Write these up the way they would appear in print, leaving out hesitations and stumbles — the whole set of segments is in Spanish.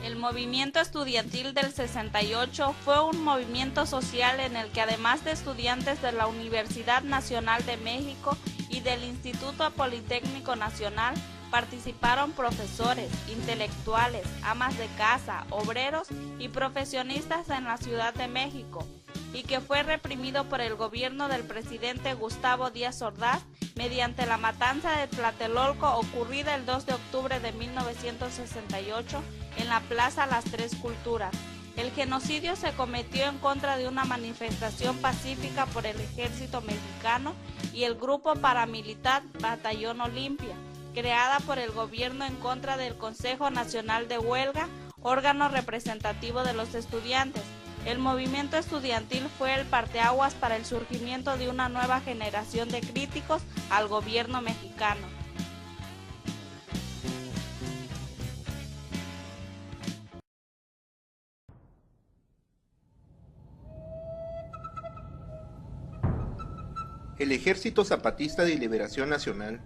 El movimiento estudiantil del 68 fue un movimiento social en el que, además de estudiantes de la Universidad Nacional de México y del Instituto Politécnico Nacional, participaron profesores, intelectuales, amas de casa, obreros y profesionistas en la Ciudad de México, y que fue reprimido por el gobierno del presidente Gustavo Díaz Ordaz mediante la matanza de Tlatelolco ocurrida el 2 de octubre de 1968 en la Plaza Las Tres Culturas. El genocidio se cometió en contra de una manifestación pacífica por el ejército mexicano y el grupo paramilitar Batallón Olimpia, creada por el gobierno en contra del Consejo Nacional de Huelga, órgano representativo de los estudiantes. El movimiento estudiantil fue el parteaguas para el surgimiento de una nueva generación de críticos al gobierno mexicano. El Ejército Zapatista de Liberación Nacional,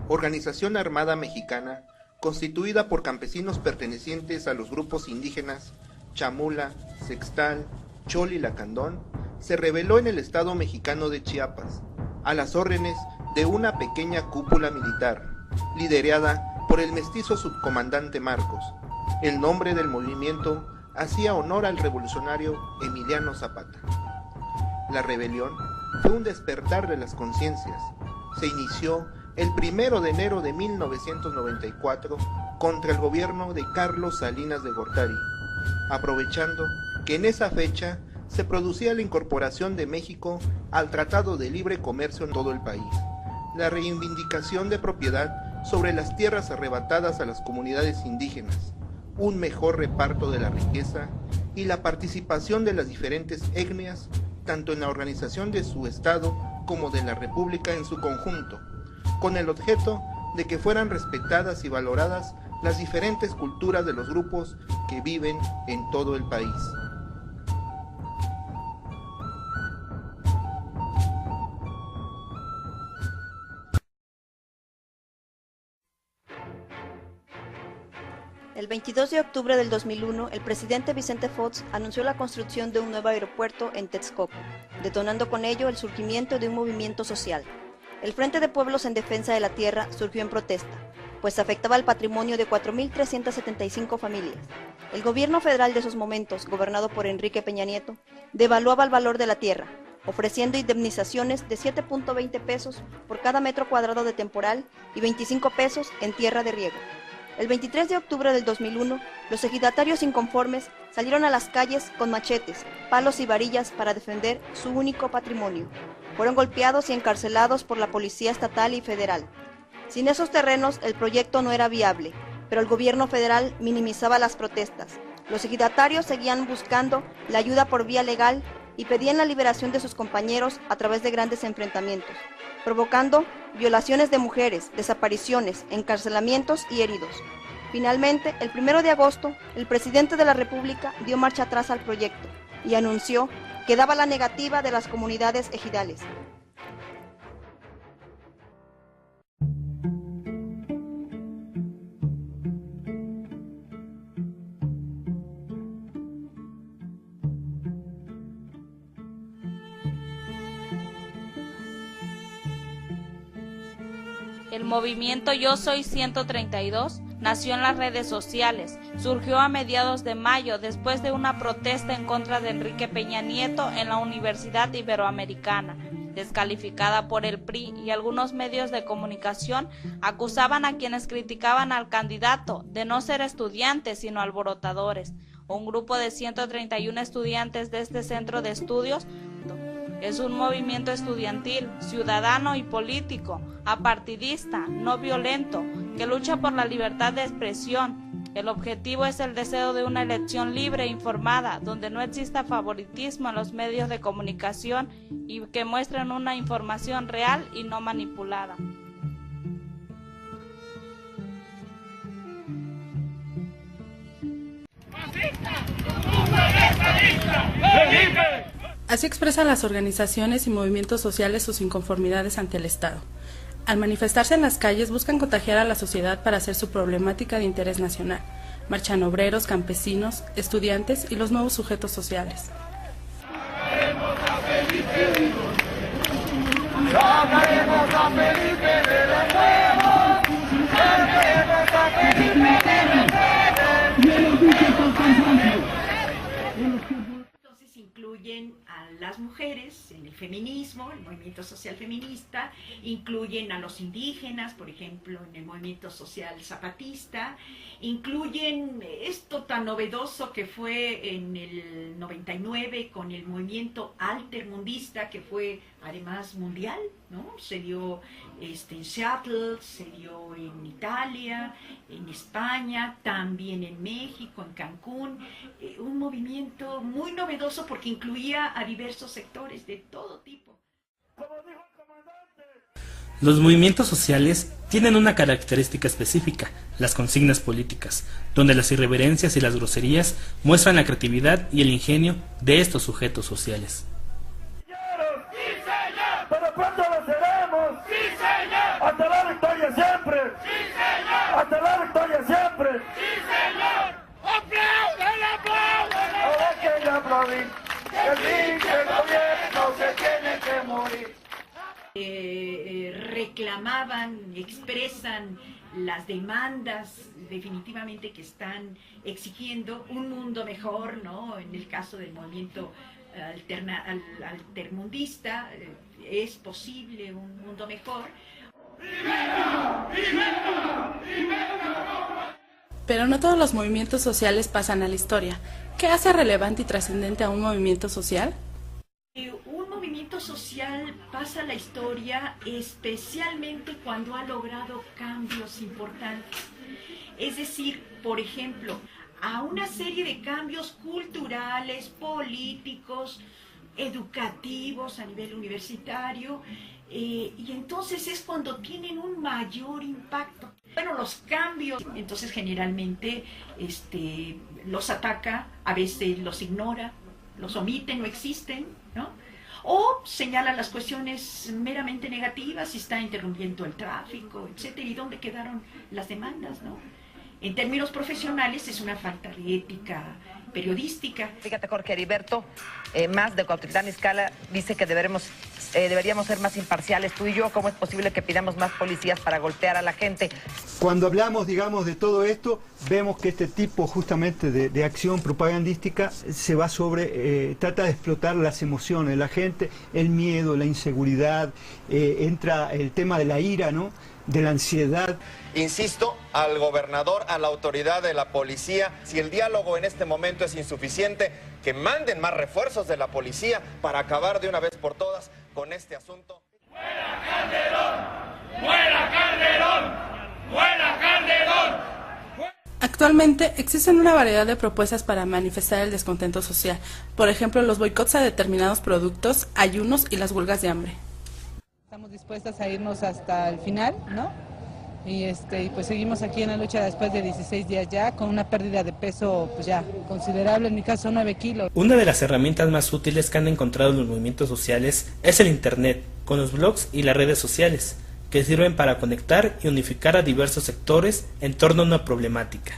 organización armada mexicana constituida por campesinos pertenecientes a los grupos indígenas Chamula, Sextal, Chol y Lacandón, se rebeló en el estado mexicano de Chiapas, a las órdenes de una pequeña cúpula militar, liderada por el mestizo subcomandante Marcos. El nombre del movimiento hacía honor al revolucionario Emiliano Zapata. La rebelión fue un despertar de las conciencias. Se inició el 1 de enero de 1994 contra el gobierno de Carlos Salinas de Gortari, aprovechando que en esa fecha se producía la incorporación de México al Tratado de Libre Comercio en todo el país, la reivindicación de propiedad sobre las tierras arrebatadas a las comunidades indígenas, un mejor reparto de la riqueza y la participación de las diferentes etnias, tanto en la organización de su Estado como de la República en su conjunto, con el objeto de que fueran respetadas y valoradas las diferentes culturas de los grupos que viven en todo el país. El 22 de octubre del 2001, el presidente Vicente Fox anunció la construcción de un nuevo aeropuerto en Texcoco, detonando con ello el surgimiento de un movimiento social. El Frente de Pueblos en Defensa de la Tierra surgió en protesta, pues afectaba el patrimonio de 4.375 familias. El gobierno federal de esos momentos, gobernado por Enrique Peña Nieto, devaluaba el valor de la tierra, ofreciendo indemnizaciones de 7.20 pesos por cada metro cuadrado de temporal y 25 pesos en tierra de riego. El 23 de octubre del 2001, los ejidatarios inconformes salieron a las calles con machetes, palos y varillas para defender su único patrimonio. Fueron golpeados y encarcelados por la policía estatal y federal. Sin esos terrenos, el proyecto no era viable, pero el gobierno federal minimizaba las protestas. Los ejidatarios seguían buscando la ayuda por vía legal y pedían la liberación de sus compañeros a través de grandes enfrentamientos, provocando violaciones de mujeres, desapariciones, encarcelamientos y heridos. Finalmente, el 1 de agosto, el presidente de la República dio marcha atrás al proyecto y anunció que daba la negativa de las comunidades ejidales. El movimiento Yo Soy 132 nació en las redes sociales. Surgió a mediados de mayo después de una protesta en contra de Enrique Peña Nieto en la Universidad Iberoamericana. Descalificada por el PRI, y algunos medios de comunicación acusaban a quienes criticaban al candidato de no ser estudiantes sino alborotadores. Un grupo de 131 estudiantes de este centro de estudios es un movimiento estudiantil, ciudadano y político, apartidista, no violento, que lucha por la libertad de expresión. El objetivo es el deseo de una elección libre e informada, donde no exista favoritismo en los medios de comunicación y que muestren una información real y no manipulada. Así expresan las organizaciones y movimientos sociales sus inconformidades ante el Estado. Al manifestarse en las calles buscan contagiar a la sociedad para hacer su problemática de interés nacional. marchan obreros, campesinos, estudiantes y los nuevos sujetos sociales. Entonces incluyen a las mujeres en el feminismo, el movimiento social feminista, incluyen a los indígenas, por ejemplo, en el movimiento social zapatista, incluyen esto tan novedoso que fue en el 99 con el movimiento altermundista, que fue además mundial, ¿no? Se dio en Seattle, se dio en Italia, en España, también en México, en Cancún, un movimiento muy novedoso porque incluía a diversos sectores de todo tipo. Los movimientos sociales tienen una característica específica, las consignas políticas, donde las irreverencias y las groserías muestran la creatividad y el ingenio de estos sujetos sociales. ¡Sí, señor! ¡Pero pronto lo seremos! ¡Sí, señor! ¡Hasta la victoria siempre! ¡Sí, señor! ¡Hasta la victoria siempre! ¡Sí, señor! ¡Aplauden, aplauden! Ahora que ya aplaudí, que el gobierno se tiene que morir. Reclamaban, expresan las demandas definitivamente que están exigiendo un mundo mejor, ¿no? En el caso del movimiento altermundista, es posible un mundo mejor. Pero no todos los movimientos sociales pasan a la historia. ¿Qué hace relevante y trascendente a un movimiento social? Un movimiento social pasa a la historia especialmente cuando ha logrado cambios importantes. Es decir, por ejemplo, a una serie de cambios culturales, políticos, educativos a nivel universitario, y entonces es cuando tienen un mayor impacto. Bueno, los cambios, entonces generalmente los ataca, a veces los ignora, los omite, no existen, ¿no? O señala las cuestiones meramente negativas, si está interrumpiendo el tráfico, etcétera, y dónde quedaron las demandas, ¿no? En términos profesionales es una falta de ética periodística. Fíjate, Jorge Heriberto, más de Cuautitlán Izcalli, dice que deberíamos ser más imparciales. Tú y yo, ¿cómo es posible que pidamos más policías para golpear a la gente? Cuando hablamos, digamos, de todo esto, vemos que este tipo justamente de acción propagandística se va trata de explotar las emociones de la gente, el miedo, la inseguridad, entra el tema de la ira, ¿no?, de la ansiedad. Insisto al gobernador, a la autoridad de la policía, si el diálogo en este momento es insuficiente, que manden más refuerzos de la policía para acabar de una vez por todas con este asunto. ¡Fuera Calderón! ¡Fuera Calderón! ¡Fuera Calderón! Actualmente existen una variedad de propuestas para manifestar el descontento social. Por ejemplo, los boicots a determinados productos, ayunos y las huelgas de hambre. Estamos dispuestas a irnos hasta el final, ¿no? Y pues seguimos aquí en la lucha después de 16 días ya, con una pérdida de peso pues ya considerable, en mi caso 9 kilos. Una de las herramientas más útiles que han encontrado los movimientos sociales es el Internet, con los blogs y las redes sociales, que sirven para conectar y unificar a diversos sectores en torno a una problemática.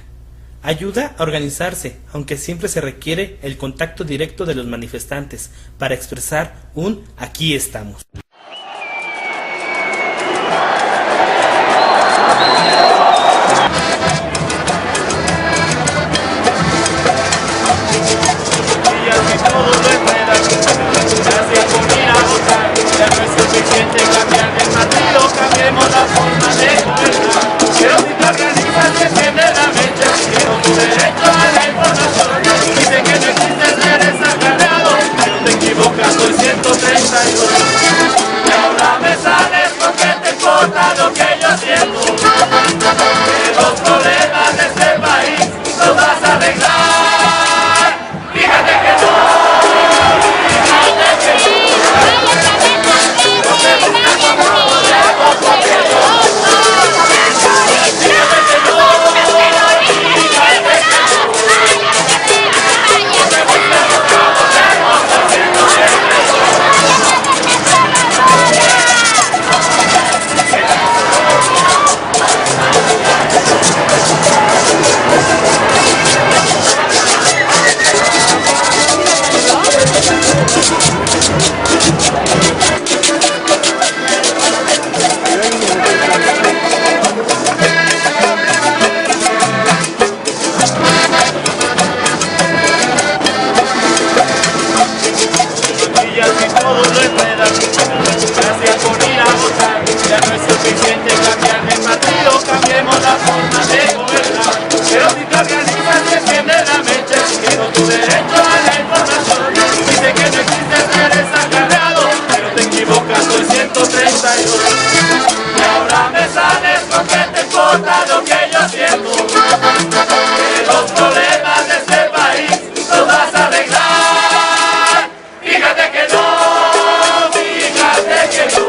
Ayuda a organizarse, aunque siempre se requiere el contacto directo de los manifestantes para expresar un aquí estamos. todo lo enredan. Gracias por ir a votar, ya no es suficiente cambiar el partido, cambiemos la forma de gobernar. Pero si te organizas, se enciende la mecha, exigiendo tu derecho a la información. Dice que no existe ser desacargado, pero te equivocas, soy 132. Y ahora me sales con que te importa lo que yo siento, que los problemas de este país los vas a arreglar. Fíjate que no, fíjate que no,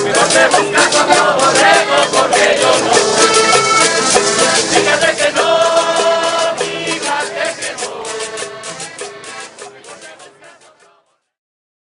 pero te buscas